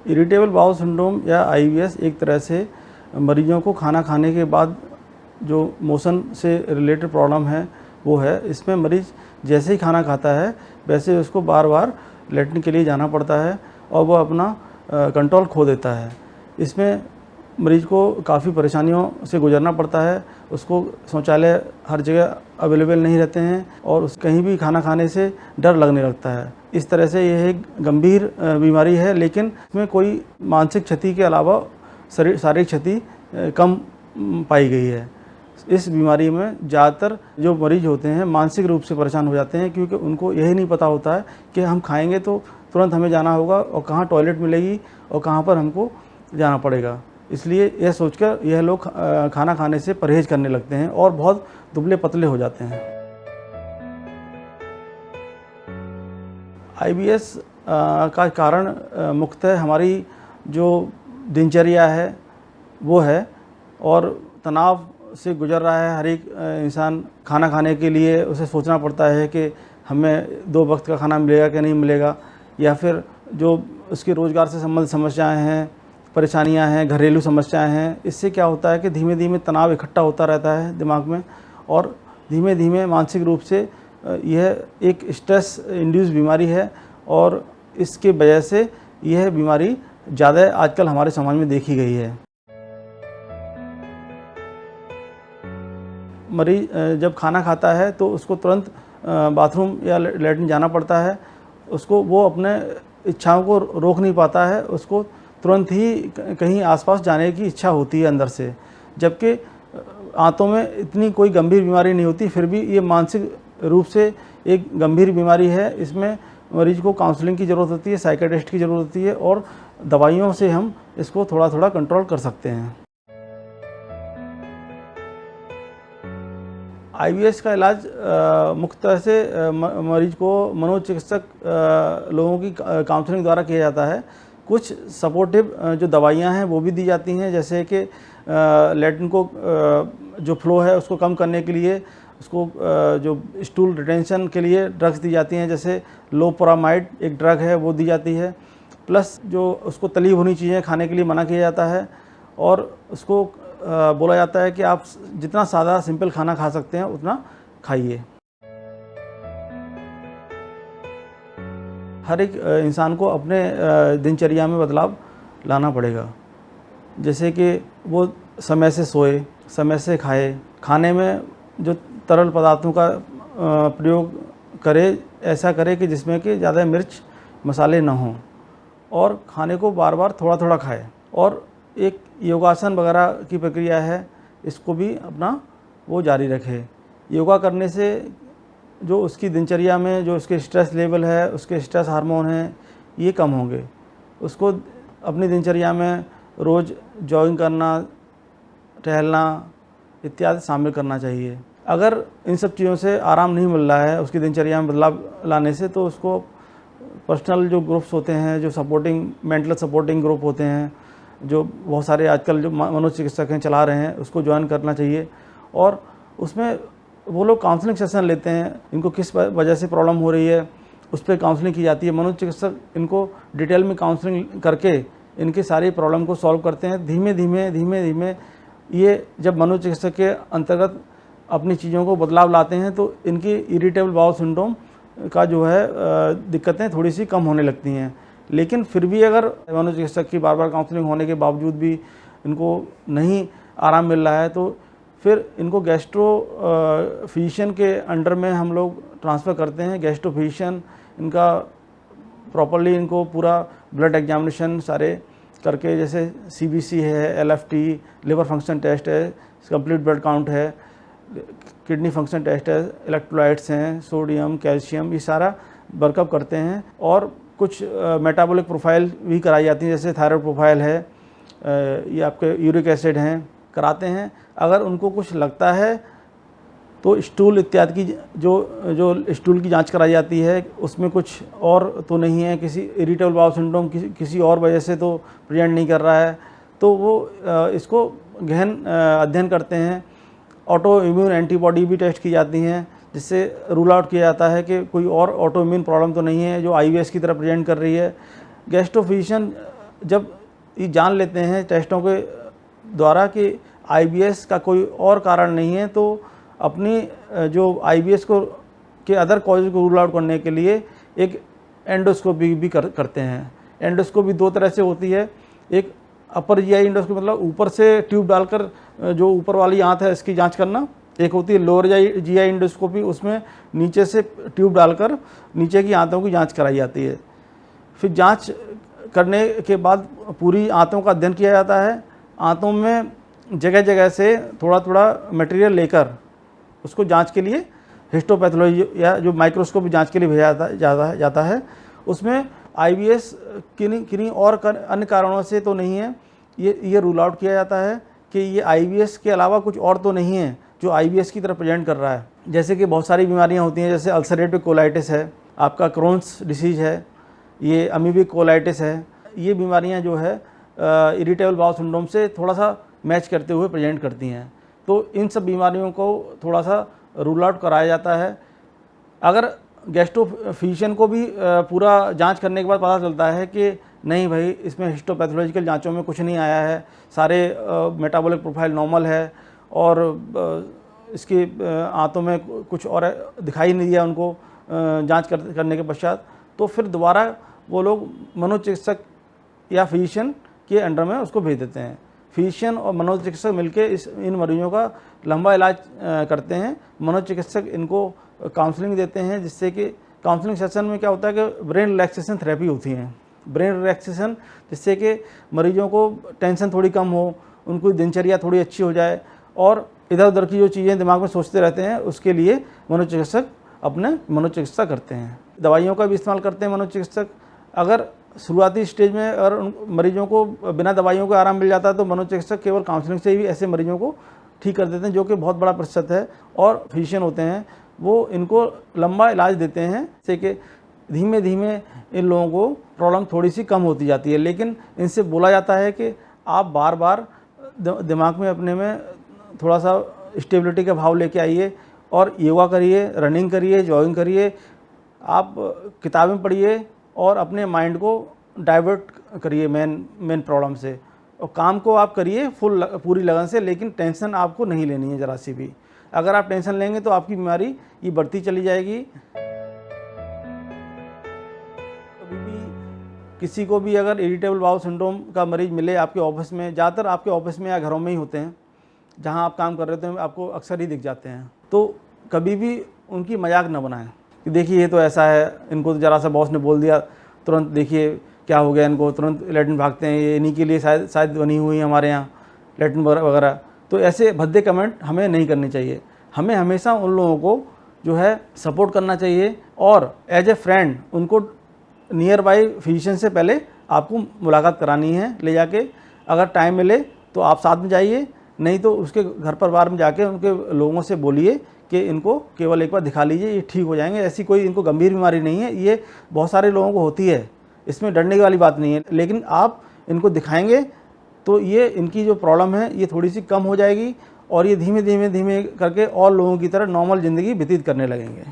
Irritable bowel syndrome या IBS एक तरह से मरीजों को खाना खाने के बाद जो मोशन से रिलेटेड प्रॉब्लम है वो है। इसमें मरीज़ जैसे ही खाना खाता है वैसे उसको बार बार लेटरिन के लिए जाना पड़ता है और वह अपना कंट्रोल खो देता है। इसमें मरीज़ को काफ़ी परेशानियों से गुजरना पड़ता है। उसको शौचालय हर जगह अवेलेबल नहीं रहते हैं और कहीं भी खाना खाने से डर लगने लगता है। इस तरह से यह एक गंभीर बीमारी है, लेकिन इसमें कोई मानसिक क्षति के अलावा शारीरिक क्षति कम पाई गई है। इस बीमारी में ज़्यादातर जो मरीज़ होते हैं मानसिक रूप से परेशान हो जाते हैं, क्योंकि उनको यही नहीं पता होता है कि हम खाएंगे तो तुरंत हमें जाना होगा और कहाँ टॉयलेट मिलेगी और कहाँ पर हमको जाना पड़ेगा। इसलिए यह सोचकर यह लोग खाना खाने से परहेज़ करने लगते हैं और बहुत दुबले पतले हो जाते हैं। आईबीएस का कारण मुख्यतः हमारी जो दिनचर्या है वो है, और तनाव से गुजर रहा है हर एक इंसान। खाना खाने के लिए उसे सोचना पड़ता है कि हमें 2 वक्त का खाना मिलेगा कि नहीं मिलेगा, या फिर जो उसके रोज़गार से संबंधित समस्याएं हैं, परेशानियां हैं, घरेलू समस्याएं हैं। इससे क्या होता है कि धीमे धीमे तनाव इकट्ठा होता रहता है दिमाग में, और धीमे धीमे मानसिक रूप से यह एक स्ट्रेस इंड्यूस बीमारी है, और इसके वजह से यह बीमारी ज़्यादा आजकल हमारे समाज में देखी गई है। मरीज जब खाना खाता है तो उसको तुरंत बाथरूम या लैट्रिन जाना पड़ता है। उसको वो अपने इच्छाओं को रोक नहीं पाता है, उसको तुरंत ही कहीं आसपास जाने की इच्छा होती है अंदर से। जबकि आंतों में इतनी कोई गंभीर बीमारी नहीं होती, फिर भी ये मानसिक रूप से एक गंभीर बीमारी है। इसमें मरीज को काउंसलिंग की ज़रूरत होती है, साइकियाट्रिस्ट की ज़रूरत होती है, और दवाइयों से हम इसको थोड़ा थोड़ा कंट्रोल कर सकते हैं। आईबीएस का इलाज मुख्यतः से मरीज को मनोचिकित्सक लोगों की काउंसलिंग द्वारा किया जाता है। कुछ सपोर्टिव जो दवाइयां हैं वो भी दी जाती हैं, जैसे कि लैट्रिन को जो फ्लो है उसको कम करने के लिए उसको जो स्टूल रिटेंशन के लिए ड्रग्स दी जाती हैं, जैसे लोपुरामाइड एक ड्रग है वो दी जाती है। प्लस जो उसको तली भुनी चीज़ें खाने के लिए मना किया जाता है, और उसको बोला जाता है कि आप जितना सादा सिंपल खाना खा सकते हैं उतना खाइए। हर एक इंसान को अपने दिनचर्या में बदलाव लाना पड़ेगा, जैसे कि वो समय से सोए, समय से खाए, खाने में जो तरल पदार्थों का प्रयोग करे, ऐसा करे कि जिसमें कि ज़्यादा मिर्च मसाले ना हों, और खाने को बार बार थोड़ा थोड़ा खाए। और एक योगासन वगैरह की प्रक्रिया है, इसको भी अपना वो जारी रखे। योगा करने से जो उसकी दिनचर्या में जो उसके स्ट्रेस लेवल है, उसके स्ट्रेस हार्मोन हैं, ये कम होंगे। उसको अपनी दिनचर्या में रोज़ जॉगिंग करना, टहलना इत्यादि शामिल करना चाहिए। अगर इन सब चीज़ों से आराम नहीं मिल रहा है उसकी दिनचर्या में बदलाव लाने से, तो उसको पर्सनल जो ग्रुप्स होते हैं, जो सपोर्टिंग मेंटल सपोर्टिंग ग्रुप होते हैं, जो बहुत सारे आजकल जो मनोचिकित्सक हैं चला रहे हैं, उसको ज्वाइन करना चाहिए। और उसमें वो लोग काउंसलिंग सेशन लेते हैं, इनको किस वजह से प्रॉब्लम हो रही है उस पर काउंसलिंग की जाती है। मनोचिकित्सक इनको डिटेल में काउंसलिंग करके इनकी सारी प्रॉब्लम को सॉल्व करते हैं। धीमे धीमे ये जब मनोचिकित्सक के अंतर्गत अपनी चीज़ों को बदलाव लाते हैं तो इनकी इरिटेबल बाउल सिंड्रोम का जो है दिक्कतें थोड़ी सी कम होने लगती हैं। लेकिन फिर भी अगर मनोचिकित्सक की बार बार काउंसलिंग होने के बावजूद भी इनको नहीं आराम मिल रहा है, तो फिर इनको गैस्ट्रो फिजिशियन के अंडर में हम लोग ट्रांसफ़र करते हैं। गैस्ट्रो फिजिशियन इनका प्रॉपर्ली इनको पूरा ब्लड एग्जामिनेशन सारे करके, जैसे सीबीसी है, एलएफटी, लिवर फंक्शन टेस्ट है, कंप्लीट ब्लड काउंट है, किडनी फंक्शन टेस्ट है, इलेक्ट्रोलाइट्स हैं, सोडियम, कैल्शियम, ये सारा वर्कअप करते हैं। और कुछ मेटाबॉलिक प्रोफाइल भी कराई जाती है, जैसे थायराइड प्रोफाइल है, ये आपके यूरिक एसिड हैं, कराते हैं। अगर उनको कुछ लगता है तो स्टूल इत्यादि की जो स्टूल की जांच कराई जाती है, उसमें कुछ और तो नहीं है, किसी इरिटेबल बाउल सिंड्रोम किसी और वजह से तो प्रेजेंट नहीं कर रहा है, तो वो इसको गहन अध्ययन करते हैं। ऑटो इम्यून एंटीबॉडी भी टेस्ट की जाती हैं, जिससे रूल आउट किया जाता है कि कोई और ऑटो इम्यून प्रॉब्लम तो नहीं है जो आईबीएस की तरह प्रेजेंट कर रही है। गैस्ट्रो फिजिशियन जब ये जान लेते हैं टेस्टों के द्वारा कि IBS का कोई और कारण नहीं है, तो अपनी जो IBS को के अदर कॉजेज को रूल आउट करने के लिए एक एंडोस्कोपी भी करते हैं। एंडोस्कोपी 2 तरह से होती है। एक अपर GI एंडोस्कोपी, मतलब ऊपर से ट्यूब डालकर जो ऊपर वाली आंत है इसकी जांच करना। एक होती है लोअर GI एंडोस्कोपी, उसमें नीचे से ट्यूब डालकर नीचे की आंतों की जांच कराई जाती है। फिर जांच करने के बाद पूरी आंतों का अध्ययन किया जाता है। आंतों में जगह जगह से थोड़ा थोड़ा मटेरियल लेकर उसको जांच के लिए हिस्टोपैथोलॉजी या जो माइक्रोस्कोपी जांच के लिए भेजा जाता है। उसमें IBS किन्हीं और अन्य कारणों से तो नहीं है, ये रूल आउट किया जाता है कि ये IBS के अलावा कुछ और तो नहीं है जो IBS की तरह प्रेजेंट कर रहा है। जैसे कि बहुत सारी बीमारियां होती हैं, जैसे अल्सरेटिव कोलाइटिस है, आपका क्रोन्स डिसीज है, ये अमीबिक कोलाइटिस है। ये बीमारियां जो है इरिटेबल बाउल सिंड्रोम से थोड़ा सा मैच करते हुए प्रेजेंट करती हैं। तो इन सब बीमारियों को थोड़ा सा रूल आउट कराया जाता है। अगर गैस्ट्रोफिजिशियन को भी पूरा जांच करने के बाद पता चलता है कि नहीं भाई, इसमें हिस्टोपैथोलॉजिकल जांचों में कुछ नहीं आया है, सारे मेटाबॉलिक प्रोफाइल नॉर्मल है और इसकी आंतों में कुछ और दिखाई नहीं दिया उनको जांच करने के पश्चात, तो फिर दोबारा वो लोग मनोचिकित्सक या फिजिशियन के अंडर में उसको भेज देते हैं। फिजिशियन और मनोचिकित्सक मिलकर इन मरीजों का लंबा इलाज करते हैं। मनोचिकित्सक इनको काउंसलिंग देते हैं, जिससे कि काउंसलिंग सेशन में क्या होता है कि ब्रेन रिलैक्सेशन थेरेपी होती है। ब्रेन रिलैक्सेशन जिससे कि मरीजों को टेंशन थोड़ी कम हो, उनको दिनचर्या थोड़ी अच्छी हो जाए और इधर उधर की जो चीज़ें दिमाग में सोचते रहते हैं उसके लिए मनोचिकित्सक अपने मनोचिकित्सा करते हैं। दवाइयों का भी इस्तेमाल करते हैं मनोचिकित्सक। अगर शुरुआती स्टेज में अगर उन मरीजों को बिना दवाइयों के आराम मिल जाता है तो मनोचिकित्सक केवल काउंसलिंग से ही ऐसे मरीजों को ठीक कर देते हैं, जो कि बहुत बड़ा प्रतिशत है। और फिजिशियन होते हैं वो इनको लंबा इलाज देते हैं, जैसे कि धीमे धीमे इन लोगों को प्रॉब्लम थोड़ी सी कम होती जाती है। लेकिन इनसे बोला जाता है कि आप बार बार दिमाग में अपने में थोड़ा सा स्टेबिलिटी का भाव लेके आइए और योगा करिए, रनिंग करिए, जॉगिंग करिए, आप किताबें पढ़िए और अपने माइंड को डाइवर्ट करिए मेन प्रॉब्लम से, और काम को आप करिए पूरी लगन से। लेकिन टेंशन आपको नहीं लेनी है ज़रा सी भी। अगर आप टेंशन लेंगे तो आपकी बीमारी ये बढ़ती चली जाएगी। कभी भी किसी को भी अगर इरिटेबल बाउल सिंड्रोम का मरीज मिले आपके ऑफिस में, ज़्यादातर आपके ऑफिस में या घरों में ही होते हैं, जहां आप काम कर रहे होते हैं, आपको अक्सर ही दिख जाते हैं, तो कभी भी उनकी मजाक न बनाएं कि देखिए ये तो ऐसा है, इनको तो ज़रा सा बॉस ने बोल दिया तुरंत देखिए क्या हो गया, इनको तुरंत लैट्रिन भागते हैं, ये इन्हीं के लिए शायद बनी हुई है हमारे यहाँ लैट्रिन वगैरह। तो ऐसे भद्दे कमेंट हमें नहीं करने चाहिए। हमें हमेशा उन लोगों को जो है सपोर्ट करना चाहिए और एज ए फ्रेंड उनको नियर बाई फिजिशियन से पहले आपको मुलाकात करानी है ले जाके। अगर टाइम मिले तो आप साथ में जाइए, नहीं तो उसके घर परिवार में जाके उनके लोगों से बोलिए कि इनको केवल एक बार दिखा लीजिए, ये ठीक हो जाएंगे। ऐसी कोई इनको गंभीर बीमारी नहीं है, ये बहुत सारे लोगों को होती है, इसमें डरने वाली बात नहीं है। लेकिन आप इनको दिखाएंगे तो ये इनकी जो प्रॉब्लम है ये थोड़ी सी कम हो जाएगी और ये धीमे धीमे करके और लोगों की तरह नॉर्मल ज़िंदगी व्यतीत करने लगेंगे।